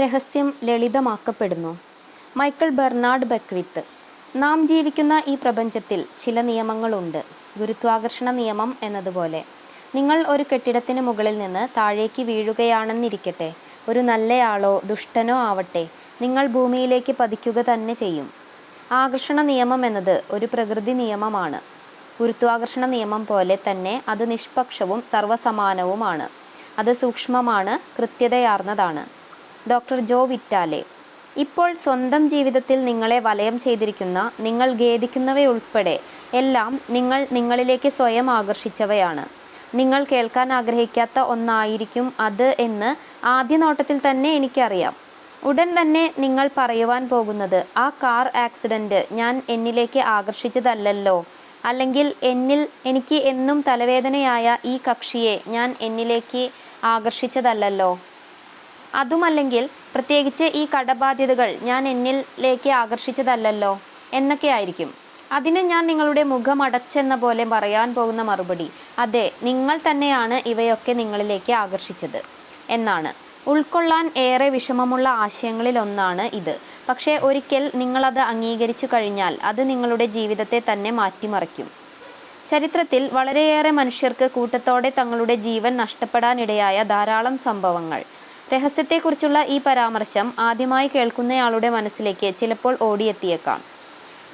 രഹസ്യം ലളിതമാക്കപ്പെടുന്നു. Michael Bernard ബെക്വിത്ത്. നാം ജീവിക്കുന്ന ഈ പ്രപഞ്ചത്തിൽ ചില നിയമങ്ങളുണ്ട്. ഗുരുത്വാകർഷണ നിയമം എന്നതുപോലെ. നിങ്ങൾ ഒരു കെട്ടിടത്തിന് മുകളിൽ നിന്ന് താഴേക്ക് വീഴുകയാണെന്നിരിക്കട്ടെ. ഒരു നല്ലയാളോ ദുഷ്ടനോ ആവട്ടെ, നിങ്ങൾ ഭൂമിയിലേക്ക് പതിക്കുക തന്നെ ചെയ്യും. ആകർഷണ നിയമം എന്നത് ഒരു പ്രകൃതി നിയമമാണ്. ഗുരുത്വാകർഷണ നിയമം പോലെ തന്നെ അത് നിഷ്പക്ഷവും സർവ്വസമാനവുമാണ്. അത് സൂക്ഷ്മമാണ്, കൃത്യതയാർന്നതാണ്. ഡോക്ടർ ജോ വിറ്റാലെ. ഇപ്പോൾ സ്വന്തം ജീവിതത്തിൽ നിങ്ങളെ വലയം ചെയ്തിരിക്കുന്ന, നിങ്ങൾ ഖേദിക്കുന്നവയുൾപ്പെടെ എല്ലാം നിങ്ങൾ നിങ്ങളിലേക്ക് സ്വയം ആകർഷിച്ചവയാണ്. നിങ്ങൾ കേൾക്കാൻ ആഗ്രഹിക്കാത്ത ഒന്നായിരിക്കും അത് എന്ന് ആദ്യ നോട്ടത്തിൽ തന്നെ എനിക്കറിയാം. ഉടൻ തന്നെ നിങ്ങൾ പറയുവാൻ പോകുന്നത്, ആ കാർ ആക്സിഡൻറ്റ് ഞാൻ എന്നിലേക്ക് ആകർഷിച്ചതല്ലല്ലോ, അല്ലെങ്കിൽ എനിക്ക് എന്നും തലവേദനയായ ഈ കക്ഷിയെ ഞാൻ എന്നിലേക്ക് ആകർഷിച്ചതല്ലല്ലോ, അതുമല്ലെങ്കിൽ പ്രത്യേകിച്ച് ഈ കടബാധ്യതകൾ ഞാൻ എന്നിലേക്ക് ആകർഷിച്ചതല്ലല്ലോ എന്നൊക്കെ ആയിരിക്കും. അതിന് ഞാൻ നിങ്ങളുടെ മുഖം അടച്ചെന്ന പോലെ പറയാൻ പോകുന്ന മറുപടി, അതെ, നിങ്ങൾ തന്നെയാണ് ഇവയൊക്കെ നിങ്ങളിലേക്ക് ആകർഷിച്ചത് എന്നാണ്. ഉൾക്കൊള്ളാൻ ഏറെ വിഷമമുള്ള ആശയങ്ങളിലൊന്നാണ് ഇത്. പക്ഷേ ഒരിക്കൽ നിങ്ങളത് അംഗീകരിച്ചു കഴിഞ്ഞാൽ അത് നിങ്ങളുടെ ജീവിതത്തെ തന്നെ മാറ്റിമറിക്കും. ചരിത്രത്തിൽ വളരെയേറെ മനുഷ്യർക്ക് കൂട്ടത്തോടെ തങ്ങളുടെ ജീവൻ നഷ്ടപ്പെടാനിടയായ ധാരാളം സംഭവങ്ങൾ. രഹസ്യത്തെക്കുറിച്ചുള്ള ഈ പരാമർശം ആദ്യമായി കേൾക്കുന്നയാളുടെ മനസ്സിലേക്ക് ചിലപ്പോൾ ഓടിയെത്തിയേക്കാം.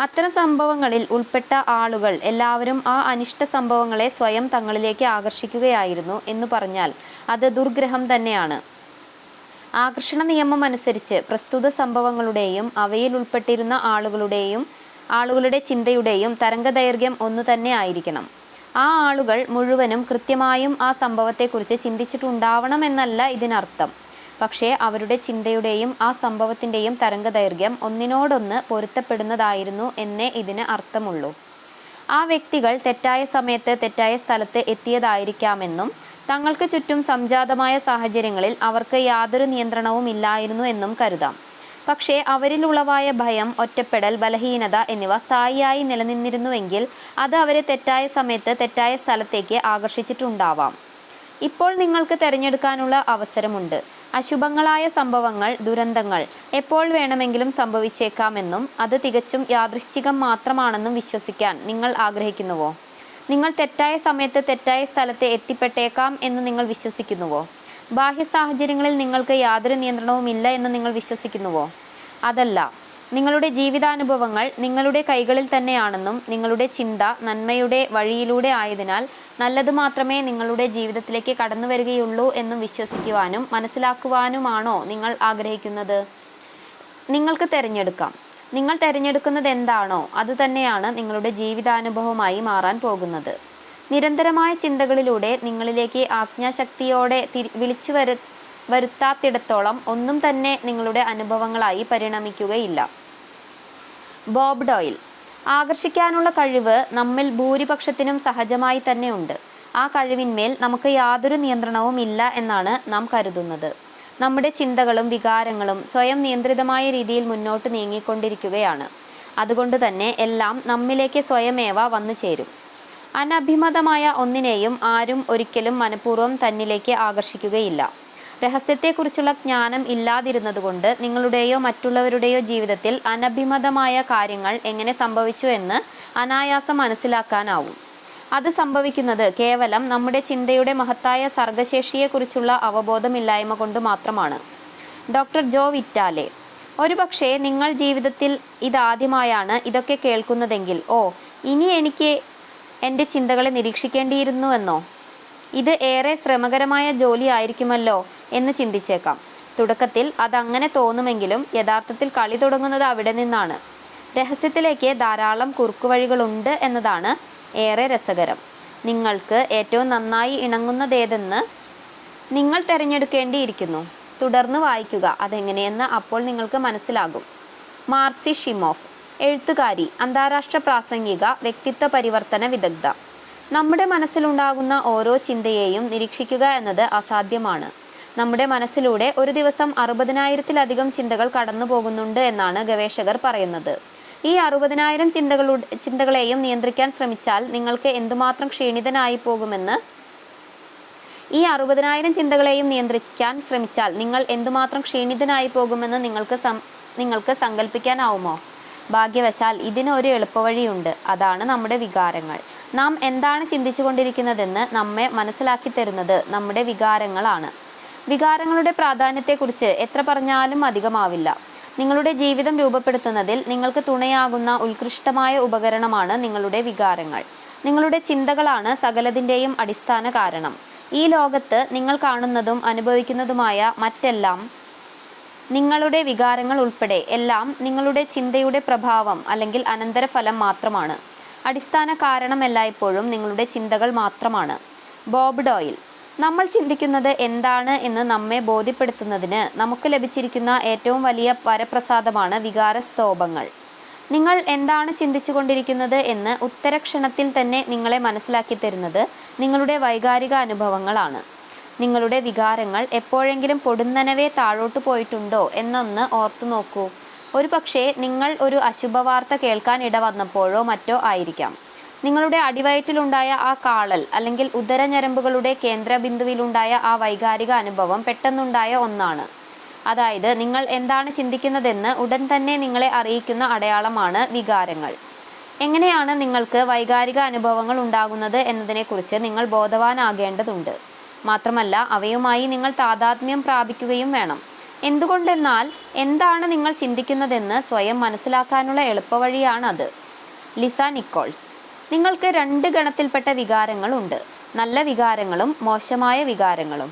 അത്തരം സംഭവങ്ങളിൽ ഉൾപ്പെട്ട ആളുകൾ എല്ലാവരും ആ അനിഷ്ട സംഭവങ്ങളെ സ്വയം തങ്ങളിലേക്ക് ആകർഷിക്കുകയായിരുന്നു എന്ന് പറഞ്ഞാൽ അത് ദുർഗ്രഹം തന്നെയാണ്. ആകർഷണ നിയമം അനുസരിച്ച് പ്രസ്തുത സംഭവങ്ങളുടെയും അവയിൽ ഉൾപ്പെട്ടിരുന്ന ആളുകളുടെ ചിന്തയുടെയും തരംഗദൈർഘ്യം ഒന്നു തന്നെ ആയിരിക്കണം. ആ ആളുകൾ മുഴുവനും കൃത്യമായും ആ സംഭവത്തെക്കുറിച്ച് ചിന്തിച്ചിട്ടുണ്ടാവണമെന്നല്ല ഇതിനർത്ഥം. പക്ഷേ അവരുടെ ചിന്തയുടെയും ആ സംഭവത്തിൻ്റെയും തരംഗദൈർഘ്യം ഒന്നിനോടൊന്ന് പൊരുത്തപ്പെടുന്നതായിരുന്നു എന്നേ ഇതിന് അർത്ഥമുള്ളൂ. ആ വ്യക്തികൾ തെറ്റായ സമയത്ത് തെറ്റായ സ്ഥലത്ത് എത്തിയതായിരിക്കാമെന്നും തങ്ങൾക്ക് ചുറ്റും സംജാതമായ സാഹചര്യങ്ങളിൽ അവർക്ക് യാതൊരു നിയന്ത്രണവും ഇല്ലായിരുന്നു എന്നും കരുതാം. പക്ഷേ അവരിൽ ഉളവായ ഭയം, ഒറ്റപ്പെടൽ, ബലഹീനത എന്നിവ സ്ഥായിയായി നിലനിന്നിരുന്നുവെങ്കിൽ അത് അവരെ തെറ്റായ സമയത്ത് തെറ്റായ സ്ഥലത്തേക്ക് ആകർഷിച്ചിട്ടുണ്ടാവാം. ഇപ്പോൾ നിങ്ങൾക്ക് തിരഞ്ഞെടുക്കാനുള്ള അവസരമുണ്ട്. അശുഭങ്ങളായ സംഭവങ്ങൾ, ദുരന്തങ്ങൾ എപ്പോൾ വേണമെങ്കിലും സംഭവിച്ചേക്കാമെന്നും അത് തികച്ചും യാദൃശ്ചികം മാത്രമാണെന്നും വിശ്വസിക്കാൻ നിങ്ങൾ ആഗ്രഹിക്കുന്നുവോ? നിങ്ങൾ തെറ്റായ സമയത്ത് തെറ്റായ സ്ഥലത്ത് എത്തിപ്പെട്ടേക്കാം എന്ന് നിങ്ങൾ വിശ്വസിക്കുന്നുവോ? ബാഹ്യ സാഹചര്യങ്ങളിൽ നിങ്ങൾക്ക് യാതൊരു നിയന്ത്രണവുമില്ല എന്ന് നിങ്ങൾ വിശ്വസിക്കുന്നുവോ? അതല്ല. നിങ്ങളുടെ ജീവിതാനുഭവങ്ങൾ നിങ്ങളുടെ കൈകളിൽ തന്നെയാണെന്നും നിങ്ങളുടെ ചിന്ത നന്മയുടെ വഴിയിലൂടെ ആയതിനാൽ നല്ലത് മാത്രമേ നിങ്ങളുടെ ജീവിതത്തിലേക്ക് കടന്നു വരികയുള്ളൂ എന്നും വിശ്വസിക്കുവാനും മനസ്സിലാക്കുവാനുമാണോ നിങ്ങൾ ആഗ്രഹിക്കുന്നത്? നിങ്ങൾക്ക് തിരഞ്ഞെടുക്കാം. നിങ്ങൾ തിരഞ്ഞെടുക്കുന്നത് എന്താണോ അത് തന്നെയാണ് നിങ്ങളുടെ ജീവിതാനുഭവമായി മാറാൻ പോകുന്നത്. നിരന്തരമായ ചിന്തകളിലൂടെ നിങ്ങളിലേക്ക് ആജ്ഞാശക്തിയോടെ വിളിച്ചു വരുത്താത്തിടത്തോളം ഒന്നും തന്നെ നിങ്ങളുടെ അനുഭവങ്ങളായി പരിണമിക്കുകയില്ല. ബോബ് ഡോയിൽ. ആകർഷിക്കാനുള്ള കഴിവ് നമ്മിൽ ഭൂരിപക്ഷത്തിനും സഹജമായി തന്നെ ഉണ്ട്. ആ കഴിവിന്മേൽ നമുക്ക് യാതൊരു നിയന്ത്രണവും ഇല്ല എന്നാണ് നാം കരുതുന്നത്. നമ്മുടെ ചിന്തകളും വികാരങ്ങളും സ്വയം നിയന്ത്രിതമായ രീതിയിൽ മുന്നോട്ട് നീങ്ങിക്കൊണ്ടിരിക്കുകയാണ്. അതുകൊണ്ട് തന്നെ എല്ലാം നമ്മിലേക്ക് സ്വയമേവ വന്നു ചേരും. അനഭിമതമായ ഒന്നിനെയും ആരും ഒരിക്കലും മനഃപൂർവ്വം തന്നിലേക്ക് ആകർഷിക്കുകയില്ല. രഹസ്യത്തെക്കുറിച്ചുള്ള ജ്ഞാനം ഇല്ലാതിരുന്നതുകൊണ്ട് നിങ്ങളുടെയോ മറ്റുള്ളവരുടെയോ ജീവിതത്തിൽ അനഭിമതമായ കാര്യങ്ങൾ എങ്ങനെ സംഭവിച്ചു എന്ന് അനായാസം മനസ്സിലാക്കാനാവും. അത് സംഭവിക്കുന്നത് കേവലം നമ്മുടെ ചിന്തയുടെ മഹത്തായ സർഗശേഷിയെക്കുറിച്ചുള്ള അവബോധമില്ലായ്മ കൊണ്ട് മാത്രമാണ്. ഡോക്ടർ ജോ വിറ്റാലെ. ഒരുപക്ഷെ നിങ്ങൾ ജീവിതത്തിൽ ഇതാദ്യമായാണ് ഇതൊക്കെ കേൾക്കുന്നതെങ്കിൽ, ഇനി എനിക്ക് എൻ്റെ ചിന്തകളെ നിരീക്ഷിക്കേണ്ടിയിരുന്നുവെന്നോ? ഇത് ഏറെ ശ്രമകരമായ ജോലി ആയിരിക്കുമല്ലോ എന്ന് ചിന്തിച്ചേക്കാം. തുടക്കത്തിൽ അതങ്ങനെ തോന്നുമെങ്കിലും യഥാർത്ഥത്തിൽ കളി തുടങ്ങുന്നത് അവിടെ നിന്നാണ്. രഹസ്യത്തിലേക്ക് ധാരാളം കുറുക്കുവഴികളുണ്ട് എന്നതാണ് ഏറെ രസകരം. നിങ്ങൾക്ക് ഏറ്റവും നന്നായി ഇണങ്ങുന്നതേതെന്ന് നിങ്ങൾ തിരഞ്ഞെടുക്കേണ്ടിയിരിക്കുന്നു. തുടർന്ന് വായിക്കുക അതെങ്ങനെയെന്ന്. അപ്പോൾ നിങ്ങൾക്ക് മനസ്സിലാകും. മാർസി ഷിമോഫ്. എഴുത്തുകാരി, അന്താരാഷ്ട്ര പ്രാസംഗിക, വ്യക്തിത്വ പരിവർത്തന വിദഗ്ധ. നമ്മുടെ മനസ്സിലുണ്ടാകുന്ന ഓരോ ചിന്തയെയും നിരീക്ഷിക്കുക എന്നത് അസാധ്യമാണ്. നമ്മുടെ മനസ്സിലൂടെ ഒരു ദിവസം 60,000-ലധികം ചിന്തകൾ കടന്നു പോകുന്നുണ്ട് എന്നാണ് ഗവേഷകർ പറയുന്നത്. ഈ 60,000 ചിന്തകളെയും നിയന്ത്രിക്കാൻ ശ്രമിച്ചാൽ നിങ്ങൾക്ക് എന്തുമാത്രം ക്ഷീണിതനായി പോകുമെന്ന് ഈ 60,000 ചിന്തകളെയും നിയന്ത്രിക്കാൻ ശ്രമിച്ചാൽ നിങ്ങൾ എന്തുമാത്രം ക്ഷീണിതനായി പോകുമെന്ന് നിങ്ങൾക്ക് സങ്കല്പിക്കാനാവുമോ? ഭാഗ്യവശാൽ ഇതിന് ഒരു എളുപ്പവഴിയുണ്ട്. അതാണ് നമ്മുടെ വികാരങ്ങൾ. നാം എന്താണ് ചിന്തിച്ചു കൊണ്ടിരിക്കുന്നതെന്ന് നമ്മെ മനസ്സിലാക്കി തരുന്നത് നമ്മുടെ വികാരങ്ങളാണ്. വികാരങ്ങളുടെ പ്രാധാന്യത്തെക്കുറിച്ച് എത്ര പറഞ്ഞാലും അധികമാവില്ല. നിങ്ങളുടെ ജീവിതം രൂപപ്പെടുത്തുന്നതിൽ നിങ്ങൾക്ക് തുണയാകുന്ന ഉത്കൃഷ്ടമായ ഉപകരണമാണ് നിങ്ങളുടെ വികാരങ്ങൾ. നിങ്ങളുടെ ചിന്തകളാണ് സകലതിൻ്റെയും അടിസ്ഥാന കാരണം. ഈ ലോകത്ത് നിങ്ങൾ കാണുന്നതും അനുഭവിക്കുന്നതുമായ മറ്റെല്ലാം, നിങ്ങളുടെ വികാരങ്ങൾ ഉൾപ്പെടെ എല്ലാം നിങ്ങളുടെ ചിന്തയുടെ പ്രഭാവം അല്ലെങ്കിൽ അനന്തരഫലം മാത്രമാണ്. അടിസ്ഥാന കാരണം എല്ലായ്പ്പോഴും നിങ്ങളുടെ ചിന്തകൾ മാത്രമാണ്. ബോബ് ഡോയിൽ. നമ്മൾ ചിന്തിക്കുന്നത് എന്താണ് എന്ന് നമ്മെ ബോധ്യപ്പെടുത്തുന്നതിന് നമുക്ക് ലഭിച്ചിരിക്കുന്ന ഏറ്റവും വലിയ വരപ്രസാദമാണ് വികാരസ്തോഭങ്ങൾ. നിങ്ങൾ എന്താണ് ചിന്തിച്ചു കൊണ്ടിരിക്കുന്നത് എന്ന് ഉത്തരക്ഷണത്തിൽ തന്നെ നിങ്ങളെ മനസ്സിലാക്കി തരുന്നത് നിങ്ങളുടെ വൈകാരിക അനുഭവങ്ങളാണ്. നിങ്ങളുടെ വികാരങ്ങൾ എപ്പോഴെങ്കിലും പൊടുന്നനവേ താഴോട്ട് പോയിട്ടുണ്ടോ എന്നൊന്ന് ഓർത്തു നോക്കൂ. ഒരു പക്ഷേ നിങ്ങൾ ഒരു അശുഭവാർത്ത കേൾക്കാൻ ഇടവന്നപ്പോഴോ മറ്റോ ആയിരിക്കാം. നിങ്ങളുടെ അടിവയറ്റിലുണ്ടായ ആ കാളൽ അല്ലെങ്കിൽ ഉദരഞരമ്പുകളുടെ കേന്ദ്രബിന്ദുവിലുണ്ടായ ആ വൈകാരിക അനുഭവം പെട്ടെന്നുണ്ടായ ഒന്നാണ്. അതായത് നിങ്ങൾ എന്താണ് ചിന്തിക്കുന്നതെന്ന് ഉടൻ തന്നെ നിങ്ങളെ അറിയിക്കുന്ന അടയാളമാണ് വികാരങ്ങൾ. എങ്ങനെയാണ് നിങ്ങൾക്ക് വൈകാരിക അനുഭവങ്ങൾ ഉണ്ടാകുന്നത് എന്നതിനെക്കുറിച്ച് നിങ്ങൾ ബോധവാനാകേണ്ടതുണ്ട്. മാത്രമല്ല അവയുമായി നിങ്ങൾ താതാത്മ്യം പ്രാപിക്കുകയും വേണം. എന്തുകൊണ്ടെന്നാൽ എന്താണ് നിങ്ങൾ ചിന്തിക്കുന്നതെന്ന് സ്വയം മനസ്സിലാക്കാനുള്ള എളുപ്പവഴിയാണത്. Lisa Nichols. നിങ്ങൾക്ക് 2 ഗണത്തിൽപ്പെട്ട വികാരങ്ങളുണ്ട്, നല്ല വികാരങ്ങളും മോശമായ വികാരങ്ങളും.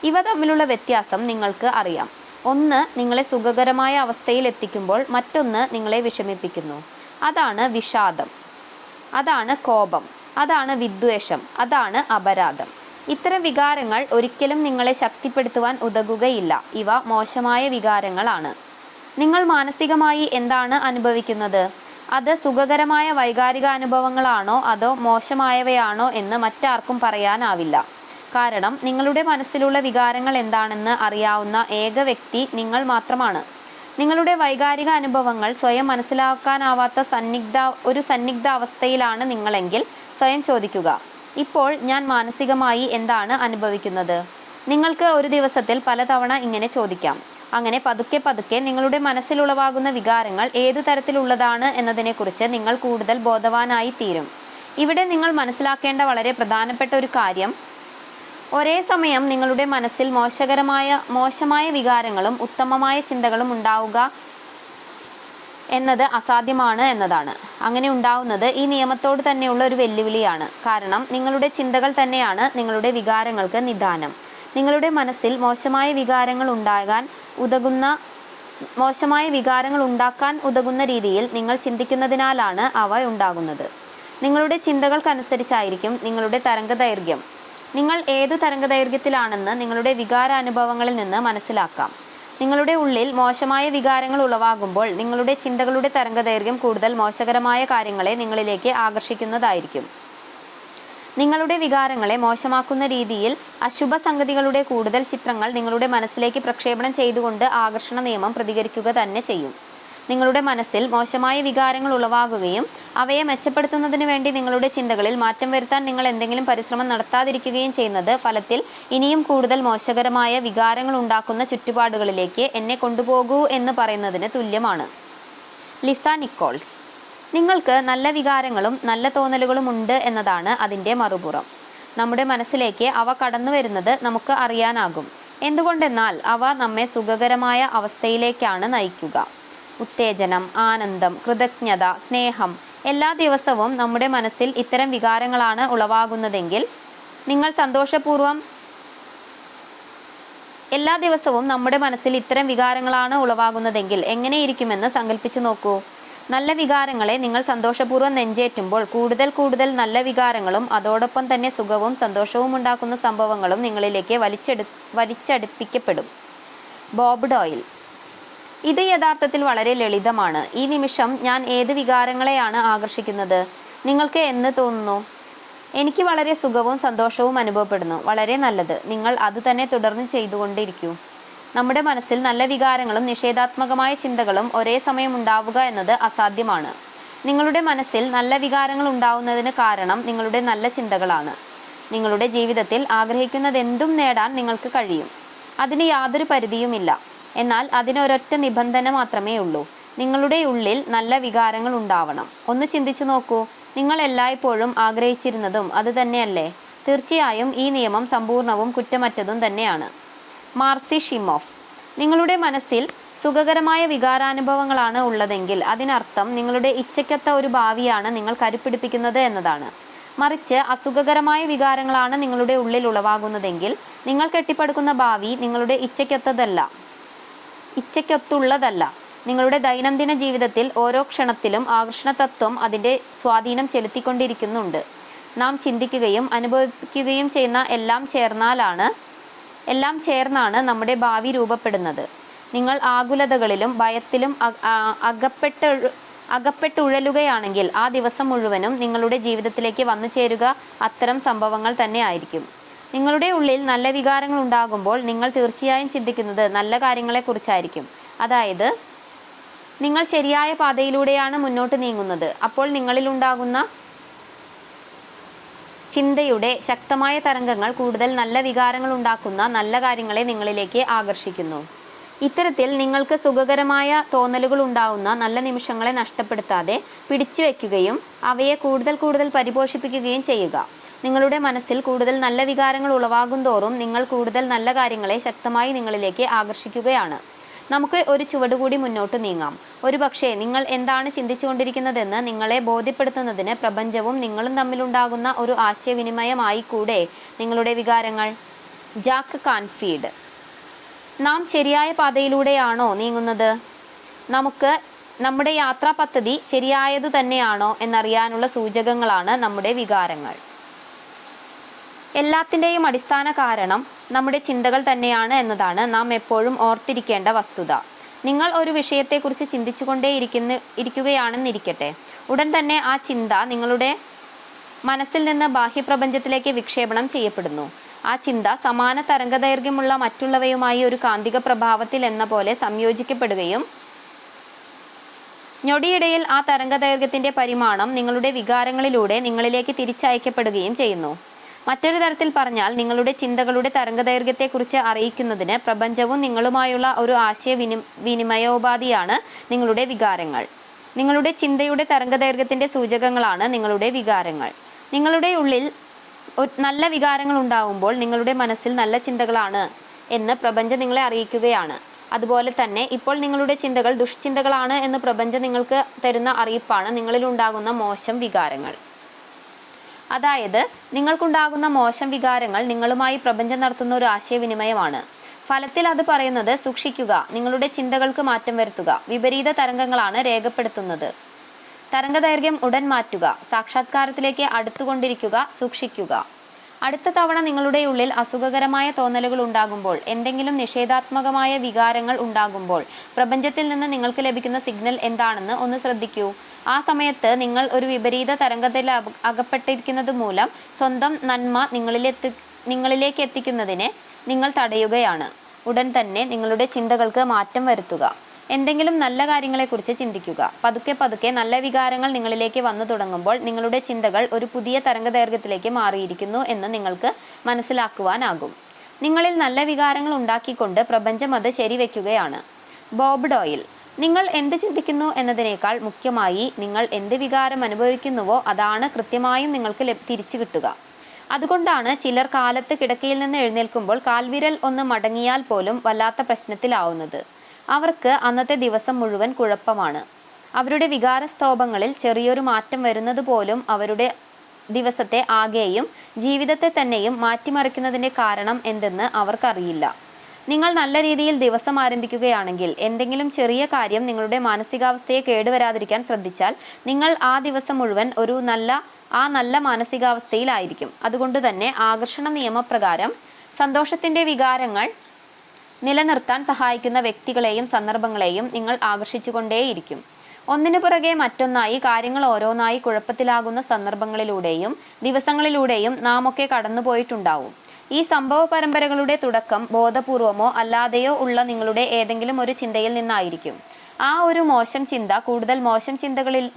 ഇവ തമ്മിലുള്ള വ്യത്യാസം നിങ്ങൾക്ക് അറിയാം. ഒന്ന് നിങ്ങളെ സുഖകരമായ അവസ്ഥയിൽ എത്തിക്കുമ്പോൾ മറ്റൊന്ന് നിങ്ങളെ വിഷമിപ്പിക്കുന്നു. അതാണ് വിഷാദം, അതാണ് കോപം, അതാണ് വിദ്വേഷം, അതാണ് അപരാധം. ഇത്തരം വികാരങ്ങൾ ഒരിക്കലും നിങ്ങളെ ശക്തിപ്പെടുത്തുവാൻ ഉതകുകയില്ല. ഇവ മോശമായ വികാരങ്ങളാണ്. നിങ്ങൾ മാനസികമായി എന്താണ് അനുഭവിക്കുന്നത്? അത് സുഖകരമായ വൈകാരിക അനുഭവങ്ങളാണോ അതോ മോശമായവയാണോ എന്ന് മറ്റാർക്കും പറയാനാവില്ല. കാരണം നിങ്ങളുടെ മനസ്സിലുള്ള വികാരങ്ങൾ എന്താണെന്ന് അറിയാവുന്ന ഏക വ്യക്തി നിങ്ങൾ മാത്രമാണ്. നിങ്ങളുടെ വൈകാരിക അനുഭവങ്ങൾ സ്വയം മനസ്സിലാക്കാനാവാത്ത സന്നിഗ്ധ അവസ്ഥയിലാണ് നിങ്ങളെങ്കിൽ സ്വയം ചോദിക്കുക, ഇപ്പോൾ ഞാൻ മാനസികമായി എന്താണ് അനുഭവിക്കുന്നത്? നിങ്ങൾക്ക് ഒരു ദിവസത്തിൽ പലതവണ ഇങ്ങനെ ചോദിക്കാം. അങ്ങനെ പതുക്കെ പതുക്കെ നിങ്ങളുടെ മനസ്സിലുളവാകുന്ന വികാരങ്ങൾ ഏതു തരത്തിലുള്ളതാണ് എന്നതിനെക്കുറിച്ച് നിങ്ങൾ കൂടുതൽ ബോധവാനായി തീരും. ഇവിടെ നിങ്ങൾ മനസ്സിലാക്കേണ്ട വളരെ പ്രധാനപ്പെട്ട ഒരു കാര്യം, ഒരേ സമയം നിങ്ങളുടെ മനസ്സിൽ മോശമായ വികാരങ്ങളും ഉത്തമമായ ചിന്തകളും ഉണ്ടാവുക എന്നത് അസാധ്യമാണ് എന്നതാണ്. അങ്ങനെ ഉണ്ടാവുന്നത് ഈ നിയമത്തോട് തന്നെയുള്ള ഒരു വെല്ലുവിളിയാണ്. കാരണം നിങ്ങളുടെ ചിന്തകൾ തന്നെയാണ് നിങ്ങളുടെ വികാരങ്ങൾക്ക് നിദാനം. നിങ്ങളുടെ മനസ്സിൽ മോശമായ വികാരങ്ങൾ ഉണ്ടാക്കാൻ ഉതകുന്ന രീതിയിൽ നിങ്ങൾ ചിന്തിക്കുന്നതിനാലാണ് അവ ഉണ്ടാകുന്നത്. നിങ്ങളുടെ ചിന്തകൾക്കനുസരിച്ചായിരിക്കും നിങ്ങളുടെ തരംഗദൈർഘ്യം. നിങ്ങൾ ഏത് തരംഗദൈർഘ്യത്തിലാണെന്ന് നിങ്ങളുടെ വികാരാനുഭവങ്ങളിൽ നിന്ന് മനസ്സിലാക്കാം. നിങ്ങളുടെ ഉള്ളിൽ മോശമായ വികാരങ്ങൾ ഉളവാകുമ്പോൾ നിങ്ങളുടെ ചിന്തകളുടെ തരംഗദൈർഘ്യം കൂടുതൽ മോശകരമായ കാര്യങ്ങളെ നിങ്ങളിലേക്ക് ആകർഷിക്കുന്നതായിരിക്കും. നിങ്ങളുടെ വികാരങ്ങളെ മോശമാക്കുന്ന രീതിയിൽ അശുഭ സംഗതികളുടെ കൂടുതൽ ചിത്രങ്ങൾ നിങ്ങളുടെ മനസ്സിലേക്ക് പ്രക്ഷേപണം ചെയ്തുകൊണ്ട് ആകർഷണ നിയമം പ്രതികരിക്കുക തന്നെ ചെയ്യും. നിങ്ങളുടെ മനസ്സിൽ മോശമായ വികാരങ്ങൾ ഉളവാകുകയും അവയെ മെച്ചപ്പെടുത്തുന്നതിന് വേണ്ടി നിങ്ങളുടെ ചിന്തകളിൽ മാറ്റം വരുത്താൻ നിങ്ങൾ എന്തെങ്കിലും പരിശ്രമം നടത്താതിരിക്കുകയും ചെയ്യുന്നത് ഫലത്തിൽ ഇനിയും കൂടുതൽ മോശകരമായ വികാരങ്ങൾ ഉണ്ടാക്കുന്ന ചുറ്റുപാടുകളിലേക്ക് എന്നെ കൊണ്ടുപോകൂ എന്ന് പറയുന്നതിന് തുല്യമാണ്. Lisa Nichols. നിങ്ങൾക്ക് നല്ല വികാരങ്ങളും നല്ല തോന്നലുകളും ഉണ്ട് എന്നതാണ് അതിൻ്റെ മറുപുറം. നമ്മുടെ മനസ്സിലേക്ക് അവ കടന്നു വരുന്നത് നമുക്ക് അറിയാനാകും. എന്തുകൊണ്ടെന്നാൽ അവ നമ്മെ സുഖകരമായ അവസ്ഥയിലേക്കാണ് നയിക്കുക. ഉത്തേജനം, ആനന്ദം, കൃതജ്ഞത, സ്നേഹം, എല്ലാ ദിവസവും നമ്മുടെ മനസ്സിൽ ഇത്തരം വികാരങ്ങളാണ് ഉളവാകുന്നതെങ്കിൽ എങ്ങനെയിരിക്കുമെന്ന് സങ്കല്പിച്ചു നോക്കൂ. നല്ല വികാരങ്ങളെ നിങ്ങൾ സന്തോഷപൂർവ്വം നെഞ്ചേറ്റുമ്പോൾ കൂടുതൽ നല്ല വികാരങ്ങളും അതോടൊപ്പം തന്നെ സുഖവും സന്തോഷവും ഉണ്ടാക്കുന്ന സംഭവങ്ങളും നിങ്ങളിലേക്ക് വലിച്ചടുപ്പിക്കപ്പെടും. ബോബ് ഡോയിൽ. ഇത് യഥാർത്ഥത്തിൽ വളരെ ലളിതമാണ്. ഈ നിമിഷം ഞാൻ ഏത് വികാരങ്ങളെയാണ് ആകർഷിക്കുന്നത്? നിങ്ങൾക്ക് എന്ന് തോന്നുന്നു? എനിക്ക് വളരെ സുഖവും സന്തോഷവും അനുഭവപ്പെടുന്നു. വളരെ നല്ലത്. നിങ്ങൾ അത് തന്നെ തുടർന്ന് ചെയ്തുകൊണ്ടിരിക്കൂ. നമ്മുടെ മനസ്സിൽ നല്ല വികാരങ്ങളും നിഷേധാത്മകമായ ചിന്തകളും ഒരേ സമയം ഉണ്ടാവുക എന്നത് അസാധ്യമാണ്. നിങ്ങളുടെ മനസ്സിൽ നല്ല വികാരങ്ങൾ ഉണ്ടാവുന്നതിന് കാരണം നിങ്ങളുടെ നല്ല ചിന്തകളാണ്. നിങ്ങളുടെ ജീവിതത്തിൽ ആഗ്രഹിക്കുന്നതെന്തും നേടാൻ നിങ്ങൾക്ക് കഴിയും. അതിന് യാതൊരു പരിധിയുമില്ല. എന്നാൽ അതിനൊരൊറ്റ നിബന്ധന മാത്രമേ ഉള്ളൂ. നിങ്ങളുടെ ഉള്ളിൽ നല്ല വികാരങ്ങൾ ഉണ്ടാവണം. ഒന്ന് ചിന്തിച്ചു നോക്കൂ, നിങ്ങൾ എല്ലായ്പ്പോഴും ആഗ്രഹിച്ചിരുന്നതും അത് തന്നെയല്ലേ? തീർച്ചയായും ഈ നിയമം സമ്പൂർണവും കുറ്റമറ്റതും തന്നെയാണ്. മാർസി ഷിമോഫ്. നിങ്ങളുടെ മനസ്സിൽ സുഖകരമായ വികാരാനുഭവങ്ങളാണ് ഉള്ളതെങ്കിൽ അതിനർത്ഥം നിങ്ങളുടെ ഇച്ഛയ്ക്കൊത്ത ഒരു ഭാവിയാണ് നിങ്ങൾ കരുപ്പിടിപ്പിക്കുന്നത് എന്നതാണ്. മറിച്ച് അസുഖകരമായ വികാരങ്ങളാണ് നിങ്ങളുടെ ഉള്ളിൽ ഉളവാകുന്നതെങ്കിൽ നിങ്ങൾ കെട്ടിപ്പടുക്കുന്ന ഭാവി നിങ്ങളുടെ ഇച്ഛയ്ക്കൊത്തുള്ളതല്ല. നിങ്ങളുടെ ദൈനംദിന ജീവിതത്തിൽ ഓരോ ക്ഷണത്തിലും ആകർഷണ തത്വം അതിൻ്റെ സ്വാധീനം ചെലുത്തിക്കൊണ്ടിരിക്കുന്നുണ്ട്. നാം ചിന്തിക്കുകയും അനുഭവിക്കുകയും ചെയ്യുന്ന എല്ലാം ചേർന്നാണ് നമ്മുടെ ഭാവി രൂപപ്പെടുന്നത്. നിങ്ങൾ ആകുലതകളിലും ഭയത്തിലും അകപ്പെട്ടുഴലുകയാണെങ്കിൽ ആ ദിവസം മുഴുവനും നിങ്ങളുടെ ജീവിതത്തിലേക്ക് വന്നു ചേരുക അത്തരം സംഭവങ്ങൾ തന്നെ ആയിരിക്കും. നിങ്ങളുടെ ഉള്ളിൽ നല്ല വികാരങ്ങൾ ഉണ്ടാകുമ്പോൾ നിങ്ങൾ തീർച്ചയായും ചിന്തിക്കുന്നത് നല്ല കാര്യങ്ങളെക്കുറിച്ചായിരിക്കും. അതായത് നിങ്ങൾ ശരിയായ പാതയിലൂടെയാണ് മുന്നോട്ട് നീങ്ങുന്നത്. അപ്പോൾ നിങ്ങളിലുണ്ടാകുന്ന ചിന്തയുടെ ശക്തമായ തരംഗങ്ങൾ കൂടുതൽ നല്ല വികാരങ്ങൾ ഉണ്ടാക്കുന്ന നല്ല കാര്യങ്ങളെ നിങ്ങളിലേക്ക് ആകർഷിക്കുന്നു. ഇത്തരത്തിൽ നിങ്ങൾക്ക് സുഖകരമായ തോന്നലുകൾ ഉണ്ടാവുന്ന നല്ല നിമിഷങ്ങളെ നഷ്ടപ്പെടുത്താതെ പിടിച്ചു വയ്ക്കുകയും അവയെ കൂടുതൽ പരിപോഷിപ്പിക്കുകയും ചെയ്യുക. നിങ്ങളുടെ മനസ്സിൽ കൂടുതൽ നല്ല വികാരങ്ങൾ ഉളവാകും തോറും നിങ്ങൾ കൂടുതൽ നല്ല കാര്യങ്ങളെ ശക്തമായി നിങ്ങളിലേക്ക് ആകർഷിക്കുകയാണ്. നമുക്ക് ഒരു ചുവടുകൂടി മുന്നോട്ട് നീങ്ങാം. ഒരുപക്ഷെ നിങ്ങൾ എന്താണ് ചിന്തിച്ചുകൊണ്ടിരിക്കുന്നതെന്ന് നിങ്ങളെ ബോധ്യപ്പെടുത്തുന്നതിന് പ്രപഞ്ചവും നിങ്ങളും തമ്മിലുണ്ടാകുന്ന ഒരു ആശയവിനിമയമായി കൂടെ നിങ്ങളുടെ വികാരങ്ങൾ. Jack Canfield. നാം ശരിയായ പാതയിലൂടെയാണോ നീങ്ങുന്നത്? നമ്മുടെ യാത്രാ പദ്ധതി ശരിയായതു തന്നെയാണോ എന്നറിയാനുള്ള സൂചകങ്ങളാണ് നമ്മുടെ വികാരങ്ങൾ. എല്ലാത്തിൻ്റെയും അടിസ്ഥാന കാരണം നമ്മുടെ ചിന്തകൾ തന്നെയാണ് എന്നതാണ് നാം എപ്പോഴും ഓർത്തിരിക്കേണ്ട വസ്തുത. നിങ്ങൾ ഒരു വിഷയത്തെക്കുറിച്ച് ഇരിക്കുകയാണെന്നിരിക്കട്ടെ. ഉടൻ തന്നെ ആ ചിന്ത നിങ്ങളുടെ മനസ്സിൽ നിന്ന് ബാഹ്യപ്രപഞ്ചത്തിലേക്ക് വിക്ഷേപണം ചെയ്യപ്പെടുന്നു. ആ ചിന്ത സമാന തരംഗദൈർഘ്യമുള്ള മറ്റുള്ളവയുമായി ഒരു കാന്തിക പ്രഭാവത്തിൽ എന്ന പോലെ സംയോജിക്കപ്പെടുകയും ഞൊടിയിടയിൽ ആ തരംഗദൈർഘ്യത്തിൻ്റെ പരിമാണം നിങ്ങളുടെ വികാരങ്ങളിലൂടെ നിങ്ങളിലേക്ക് തിരിച്ചയക്കപ്പെടുകയും ചെയ്യുന്നു. മറ്റൊരു തരത്തിൽ പറഞ്ഞാൽ നിങ്ങളുടെ ചിന്തകളുടെ തരംഗദൈർഘ്യത്തെക്കുറിച്ച് അറിയിക്കുന്നതിന് പ്രപഞ്ചവും നിങ്ങളുമായുള്ള ഒരു ആശയവിനിമയോപാധിയാണ് നിങ്ങളുടെ വികാരങ്ങൾ. നിങ്ങളുടെ ചിന്തയുടെ തരംഗദൈർഘ്യത്തിൻ്റെ സൂചകങ്ങളാണ് നിങ്ങളുടെ വികാരങ്ങൾ. നിങ്ങളുടെ ഉള്ളിൽ നല്ല വികാരങ്ങൾ ഉണ്ടാവുമ്പോൾ നിങ്ങളുടെ മനസ്സിൽ നല്ല ചിന്തകളാണ് എന്ന് പ്രപഞ്ചം നിങ്ങളെ അറിയിക്കുകയാണ്. അതുപോലെ തന്നെ ഇപ്പോൾ നിങ്ങളുടെ ചിന്തകൾ ദുഷ്ചിന്തകളാണ് എന്ന് പ്രപഞ്ചം നിങ്ങൾക്ക് തരുന്ന അറിയിപ്പാണ് നിങ്ങളിലുണ്ടാകുന്ന മോശം വികാരങ്ങൾ. അതായത് നിങ്ങൾക്കുണ്ടാകുന്ന മോശം വികാരങ്ങൾ നിങ്ങളുമായി പ്രപഞ്ചം നടത്തുന്ന ഒരു ആശയവിനിമയമാണ്. ഫലത്തിൽ അത് പറയുന്നത് സൂക്ഷിക്കുക, നിങ്ങളുടെ ചിന്തകൾക്ക് മാറ്റം വരുത്തുക, വിപരീത തരംഗങ്ങളാണ് രേഖപ്പെടുത്തുന്നത്. തരംഗദൈർഘ്യം ഉടൻ മാറ്റുക, സാക്ഷാത്കാരത്തിലേക്ക് അടുത്തുകൊണ്ടിരിക്കുക, സൂക്ഷിക്കുക. അടുത്ത തവണ നിങ്ങളുടെ ഉള്ളിൽ അസുഖകരമായ തോന്നലുകൾ ഉണ്ടാകുമ്പോൾ, എന്തെങ്കിലും നിഷേധാത്മകമായ വികാരങ്ങൾ ഉണ്ടാകുമ്പോൾ പ്രപഞ്ചത്തിൽ നിന്ന് നിങ്ങൾക്ക് ലഭിക്കുന്ന സിഗ്നൽ എന്താണെന്ന് ഒന്ന് ശ്രദ്ധിക്കൂ. ആ സമയത്ത് നിങ്ങൾ ഒരു വിപരീത തരംഗത്തിൽ അകപ്പെട്ടിരിക്കുന്നത് മൂലം സ്വന്തം നന്മ നിങ്ങളിലേക്ക് എത്തിക്കുന്നതിനെ നിങ്ങൾ തടയുകയാണ്. ഉടൻ തന്നെ നിങ്ങളുടെ ചിന്തകൾക്ക് മാറ്റം വരുത്തുക. എന്തെങ്കിലും നല്ല കാര്യങ്ങളെക്കുറിച്ച് ചിന്തിക്കുക. പതുക്കെ നല്ല വികാരങ്ങൾ നിങ്ങളിലേക്ക് വന്നു തുടങ്ങുമ്പോൾ നിങ്ങളുടെ ചിന്തകൾ ഒരു പുതിയ തരംഗദൈർഘ്യത്തിലേക്ക് മാറിയിരിക്കുന്നു എന്ന് നിങ്ങൾക്ക് മനസ്സിലാക്കുവാനാകും. നിങ്ങളിൽ നല്ല വികാരങ്ങൾ ഉണ്ടാക്കിക്കൊണ്ട് പ്രപഞ്ചം അത് ശരിവെക്കുകയാണ്. ബോബ് ഡോയിൽ. നിങ്ങൾ എന്ത് ചിന്തിക്കുന്നു എന്നതിനേക്കാൾ മുഖ്യമായി നിങ്ങൾ എന്ത് വികാരം അനുഭവിക്കുന്നുവോ അതാണ് കൃത്യമായും നിങ്ങൾക്ക് തിരിച്ചു കിട്ടുക. അതുകൊണ്ടാണ് ചിലർ കാലത്ത് കിടക്കയിൽ നിന്ന് എഴുന്നേൽക്കുമ്പോൾ കാൽവിരൽ ഒന്ന് മടങ്ങിയാൽ പോലും വല്ലാത്ത പ്രശ്നത്തിലാവുന്നത്. അവർക്ക് അന്നത്തെ ദിവസം മുഴുവൻ കുഴപ്പമാണ്. അവരുടെ വികാരസ്തോഭങ്ങളിൽ ചെറിയൊരു മാറ്റം വരുന്നത് പോലും അവരുടെ ദിവസത്തെ ആകെയും ജീവിതത്തെ തന്നെയും മാറ്റിമറിക്കുന്നതിൻ്റെ കാരണം എന്തെന്ന് അവർക്കറിയില്ല. നിങ്ങൾ നല്ല രീതിയിൽ ദിവസം ആരംഭിക്കുകയാണെങ്കിൽ എന്തെങ്കിലും ചെറിയ കാര്യം നിങ്ങളുടെ മാനസികാവസ്ഥയെ കേടുവരാതിരിക്കാൻ ശ്രദ്ധിച്ചാൽ നിങ്ങൾ ആ ദിവസം മുഴുവൻ ഒരു നല്ല മാനസികാവസ്ഥയിലായിരിക്കും. അതുകൊണ്ട് തന്നെ ആകർഷണ നിയമപ്രകാരം സന്തോഷത്തിൻ്റെ വികാരങ്ങൾ നിലനിർത്താൻ സഹായിക്കുന്ന വ്യക്തികളെയും സന്ദർഭങ്ങളെയും നിങ്ങൾ ആകർഷിച്ചുകൊണ്ടേയിരിക്കും. ഒന്നിനു പുറകെ മറ്റൊന്നായി കാര്യങ്ങൾ ഓരോന്നായി കുഴപ്പത്തിലാകുന്ന സന്ദർഭങ്ങളിലൂടെയും ദിവസങ്ങളിലൂടെയും നാം ഒക്കെ കടന്നുപോയിട്ടുണ്ടാവും. ഈ സംഭവ പരമ്പരകളുടെ തുടക്കം ബോധപൂർവമോ അല്ലാതെയോ ഉള്ള നിങ്ങളുടെ ഏതെങ്കിലും ഒരു ചിന്തയിൽ നിന്നായിരിക്കും. ആ ഒരു മോശം ചിന്ത കൂടുതൽ മോശം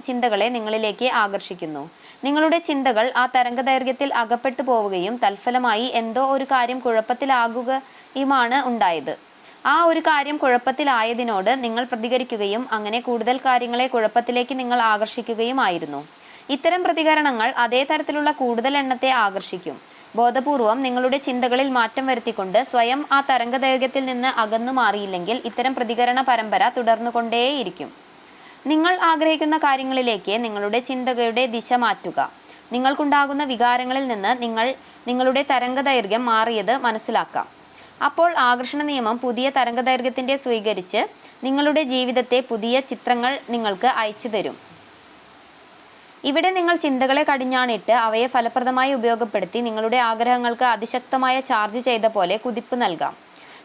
ചിന്തകളെ നിങ്ങളിലേക്ക് ആകർഷിക്കുന്നു. നിങ്ങളുടെ ചിന്തകൾ ആ തരംഗദൈർഘ്യത്തിൽ അകപ്പെട്ടു പോവുകയും തൽഫലമായി എന്തോ ഒരു കാര്യം കുഴപ്പത്തിലാകുകയുമാണ് ഉണ്ടായത്. ആ ഒരു കാര്യം കുഴപ്പത്തിലായതിനോട് നിങ്ങൾ പ്രതികരിക്കുകയും അങ്ങനെ കൂടുതൽ കാര്യങ്ങളെ കുഴപ്പത്തിലേക്ക് നിങ്ങൾ ആകർഷിക്കുകയുമായിരുന്നു. ഇത്തരം പ്രതികരണങ്ങൾ അതേ തരത്തിലുള്ള കൂടുതൽ എണ്ണത്തെ ആകർഷിക്കും. ബോധപൂർവം നിങ്ങളുടെ ചിന്തകളിൽ മാറ്റം വരുത്തിക്കൊണ്ട് സ്വയം ആ തരംഗദൈർഘ്യത്തിൽ നിന്ന് അകന്നു മാറിയില്ലെങ്കിൽ ഇത്തരം പ്രതികരണ പരമ്പര തുടർന്നുകൊണ്ടേയിരിക്കും. നിങ്ങൾ ആഗ്രഹിക്കുന്ന കാര്യങ്ങളിലേക്ക് നിങ്ങളുടെ ചിന്തകളുടെ ദിശ മാറ്റുക. നിങ്ങൾക്കുണ്ടാകുന്ന വികാരങ്ങളിൽ നിന്ന് നിങ്ങളുടെ തരംഗദൈർഘ്യം മാറിയത് മനസ്സിലാക്കാം. അപ്പോൾ ആകർഷണ നിയമം പുതിയ തരംഗദൈർഘ്യത്തിൻ്റെ സ്വീകരിച്ച് നിങ്ങളുടെ ജീവിതത്തെ പുതിയ ചിത്രങ്ങൾ നിങ്ങൾക്ക് അയച്ചു തരും. ഇവിടെ നിങ്ങൾ ചിന്തകളെ കടിഞ്ഞാണിട്ട് അവയെ ഫലപ്രദമായി ഉപയോഗപ്പെടുത്തി നിങ്ങളുടെ ആഗ്രഹങ്ങൾക്ക് അതിശക്തമായ ചാർജ് ചെയ്ത പോലെ കുതിപ്പ് നൽകാം.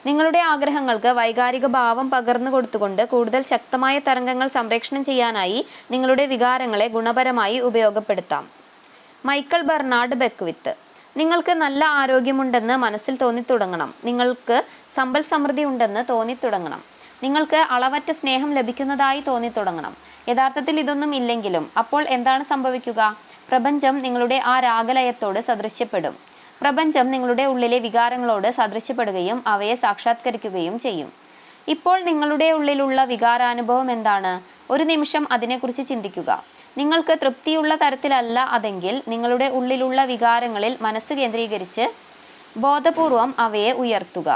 നിങ്ങളുടെ ആഗ്രഹങ്ങൾക്ക് വൈകാരിക ഭാവം പകർന്നു കൊടുത്തുകൊണ്ട് കൂടുതൽ ശക്തമായ തരംഗങ്ങൾ സംപ്രേഷണം ചെയ്യാനായി നിങ്ങളുടെ വികാരങ്ങളെ ഗുണപരമായി ഉപയോഗപ്പെടുത്താം. Michael Bernard Beckwith. നിങ്ങൾക്ക് നല്ല ആരോഗ്യമുണ്ടെന്ന് മനസ്സിൽ തോന്നിത്തുടങ്ങണം. നിങ്ങൾക്ക് സമ്പൽ സമൃദ്ധി ഉണ്ടെന്ന് തോന്നിത്തുടങ്ങണം. നിങ്ങൾക്ക് അളവറ്റ സ്നേഹം ലഭിക്കുന്നതായി തോന്നിത്തുടങ്ങണം. യഥാർത്ഥത്തിൽ ഇതൊന്നും ഇല്ലെങ്കിലും അപ്പോൾ എന്താണ് സംഭവിക്കുക? പ്രപഞ്ചം നിങ്ങളുടെ ആ രാഗലയത്തോട് സദൃശ്യപ്പെടും. പ്രപഞ്ചം നിങ്ങളുടെ ഉള്ളിലെ വികാരങ്ങളോട് സദൃശ്യപ്പെടുകയും അവയെ സാക്ഷാത്കരിക്കുകയും ചെയ്യും. ഇപ്പോൾ നിങ്ങളുടെ ഉള്ളിലുള്ള വികാരാനുഭവം എന്താണ്? ഒരു നിമിഷം അതിനെക്കുറിച്ച് ചിന്തിക്കുക. നിങ്ങൾക്ക് തൃപ്തിയുള്ള തരത്തിലല്ല അതെങ്കിൽ നിങ്ങളുടെ ഉള്ളിലുള്ള വികാരങ്ങളിൽ മനസ്സ് കേന്ദ്രീകരിച്ച് ബോധപൂർവം അവയെ ഉയർത്തുക.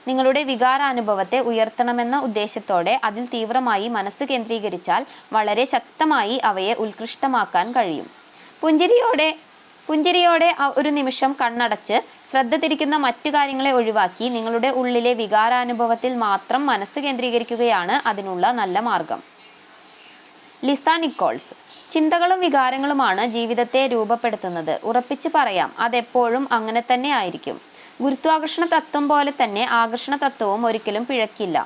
നിങ്ങളുടെ വികാരാനുഭവത്തെ ഉയർത്തണമെന്ന ഉദ്ദേശത്തോടെ അതിൽ തീവ്രമായി മനസ്സ് കേന്ദ്രീകരിച്ചാൽ വളരെ ശക്തമായി അവയെ ഉത്കൃഷ്ടമാക്കാൻ കഴിയും. പുഞ്ചിരിയോടെ ഒരു നിമിഷം കണ്ണടച്ച് ശ്രദ്ധ തിരിക്കുന്ന മറ്റു കാര്യങ്ങളെ ഒഴിവാക്കി നിങ്ങളുടെ ഉള്ളിലെ വികാരാനുഭവത്തിൽ മാത്രം മനസ്സ് കേന്ദ്രീകരിക്കുകയാണ് അതിനുള്ള നല്ല മാർഗം. Lisa Nichols. ചിന്തകളും വികാരങ്ങളുമാണ് ജീവിതത്തെ രൂപപ്പെടുത്തുന്നത്. ഉറപ്പിച്ച് പറയാം, അതെപ്പോഴും അങ്ങനെ തന്നെ ആയിരിക്കും. ഗുരുത്വാകർഷണ തത്വം പോലെ തന്നെ ആകർഷണ തത്വവും ഒരിക്കലും പിഴക്കില്ല.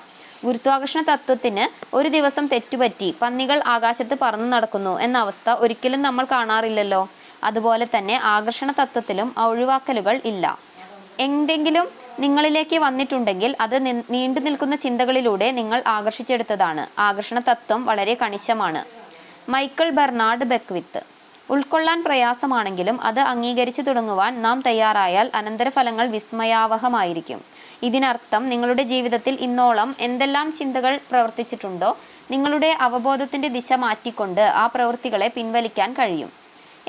ഗുരുത്വാകർഷണ തത്വത്തിന് ഒരു ദിവസം തെറ്റുപറ്റി പന്നികൾ ആകാശത്ത് പറന്നു നടക്കുന്നു എന്ന അവസ്ഥ ഒരിക്കലും നമ്മൾ കാണാറില്ലല്ലോ. അതുപോലെ തന്നെ ആകർഷണ തത്വത്തിലും ഒഴിവാക്കലുകൾ ഇല്ല. എന്തെങ്കിലും നിങ്ങളിലേക്ക് വന്നിട്ടുണ്ടെങ്കിൽ അത് നീണ്ടു നിൽക്കുന്ന ചിന്തകളിലൂടെ നിങ്ങൾ ആകർഷിച്ചെടുത്തതാണ്. ആകർഷണ തത്വം വളരെ കണിശമാണ്. Michael Bernard Beckwith. ഉൾക്കൊള്ളാൻ പ്രയാസമാണെങ്കിലും അത് അംഗീകരിച്ചു തുടങ്ങുവാൻ നാം തയ്യാറായാൽ അനന്തരഫലങ്ങൾ വിസ്മയാവഹമായിരിക്കും. ഇതിനർത്ഥം നിങ്ങളുടെ ജീവിതത്തിൽ ഇന്നോളം എന്തെല്ലാം ചിന്തകൾ പ്രവർത്തിച്ചിട്ടുണ്ടോ നിങ്ങളുടെ അവബോധത്തിൻ്റെ ദിശ മാറ്റിക്കൊണ്ട് ആ പ്രവൃത്തികളെ പിൻവലിക്കാൻ കഴിയും.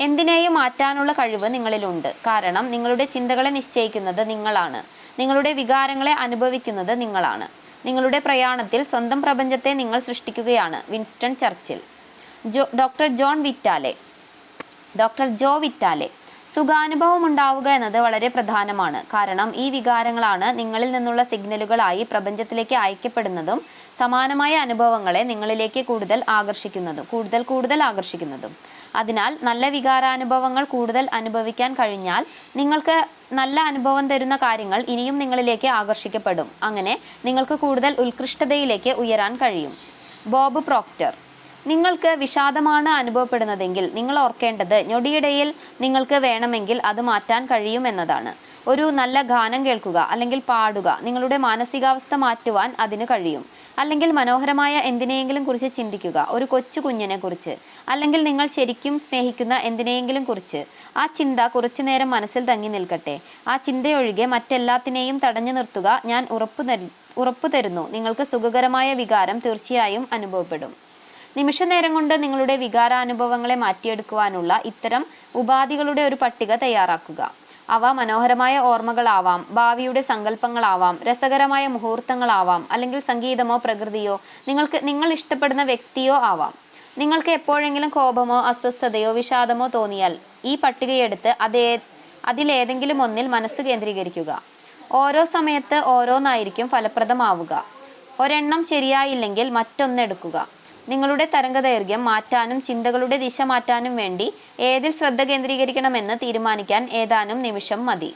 എന്തിനേയും മാറ്റാനുള്ള കഴിവ് നിങ്ങളിലുണ്ട്. കാരണം നിങ്ങളുടെ ചിന്തകളെ നിശ്ചയിക്കുന്നത് നിങ്ങളാണ്. നിങ്ങളുടെ വികാരങ്ങളെ അനുഭവിക്കുന്നത് നിങ്ങളാണ്. നിങ്ങളുടെ പ്രയാണത്തിൽ സ്വന്തം പ്രപഞ്ചത്തെ നിങ്ങൾ സൃഷ്ടിക്കുകയാണ്. Winston Churchill. ഡോക്ടർ ജോ വിറ്റാലെ. സുഖാനുഭവം ഉണ്ടാവുക എന്നത് വളരെ പ്രധാനമാണ്. കാരണം ഈ വികാരങ്ങളാണ് നിങ്ങളിൽ നിന്നുള്ള സിഗ്നലുകളായി പ്രപഞ്ചത്തിലേക്ക് അയക്കപ്പെടുന്നതും സമാനമായ അനുഭവങ്ങളെ നിങ്ങളിലേക്ക് കൂടുതൽ ആകർഷിക്കുന്നതും. അതിനാൽ നല്ല വികാരാനുഭവങ്ങൾ കൂടുതൽ അനുഭവിക്കാൻ കഴിഞ്ഞാൽ നിങ്ങൾക്ക് നല്ല അനുഭവം തരുന്ന കാര്യങ്ങൾ ഇനിയും നിങ്ങളിലേക്ക് ആകർഷിക്കപ്പെടും. അങ്ങനെ നിങ്ങൾക്ക് കൂടുതൽ ഉത്കൃഷ്ടതയിലേക്ക് ഉയരാൻ കഴിയും. Bob Proctor. നിങ്ങൾക്ക് വിഷാദമാണ് അനുഭവപ്പെടുന്നതെങ്കിൽ നിങ്ങൾ ഓർക്കേണ്ടത് ഞൊടിയിടയിൽ നിങ്ങൾക്ക് വേണമെങ്കിൽ അത് മാറ്റാൻ കഴിയുമെന്നതാണ്. ഒരു നല്ല ഗാനം കേൾക്കുക അല്ലെങ്കിൽ പാടുക. നിങ്ങളുടെ മാനസികാവസ്ഥ മാറ്റുവാൻ അതിന് കഴിയും. അല്ലെങ്കിൽ മനോഹരമായ എന്തിനെയെങ്കിലും കുറിച്ച് ചിന്തിക്കുക. ഒരു കൊച്ചു കുഞ്ഞിനെ കുറിച്ച് അല്ലെങ്കിൽ നിങ്ങൾ ശരിക്കും സ്നേഹിക്കുന്ന എന്തിനെയെങ്കിലും കുറിച്ച്. ആ ചിന്ത കുറച്ചു നേരം മനസ്സിൽ തങ്ങി നിൽക്കട്ടെ. ആ ചിന്തയൊഴികെ മറ്റെല്ലാത്തിനെയും തടഞ്ഞു നിർത്തുക. ഞാൻ ഉറപ്പു തരുന്നു നിങ്ങൾക്ക് സുഖകരമായ വികാരം തീർച്ചയായും അനുഭവപ്പെടും. നിമിഷനേരം കൊണ്ട് നിങ്ങളുടെ വികാരാനുഭവങ്ങളെ മാറ്റിയെടുക്കുവാനുള്ള ഇത്തരം ഉപാധികളുടെ ഒരു പട്ടിക തയ്യാറാക്കുക. അവ മനോഹരമായ ഓർമ്മകളാവാം, ഭാവിയുടെ സങ്കല്പങ്ങളാവാം, രസകരമായ മുഹൂർത്തങ്ങളാവാം, അല്ലെങ്കിൽ സംഗീതമോ പ്രകൃതിയോ നിങ്ങൾ ഇഷ്ടപ്പെടുന്ന വ്യക്തിയോ ആവാം. നിങ്ങൾക്ക് എപ്പോഴെങ്കിലും കോപമോ അസ്വസ്ഥതയോ വിഷാദമോ തോന്നിയാൽ ഈ പട്ടികയെടുത്ത് അതിലേതെങ്കിലും ഒന്നിൽ മനസ്സ് കേന്ദ്രീകരിക്കുക. ഓരോ സമയത്ത് ഓരോന്നായിരിക്കും ഫലപ്രദമാവുക. ഒരെണ്ണം ശരിയായില്ലെങ്കിൽ മറ്റൊന്നെടുക്കുക. നിങ്ങളുടെ തരംഗദൈർഘ്യം മാറ്റാനും ചിന്തകളുടെ ദിശ മാറ്റാനും വേണ്ടി ഏതിൽ ശ്രദ്ധ കേന്ദ്രീകരിക്കണമെന്ന് തീരുമാനിക്കാൻ ഏതാനും നിമിഷം മതി.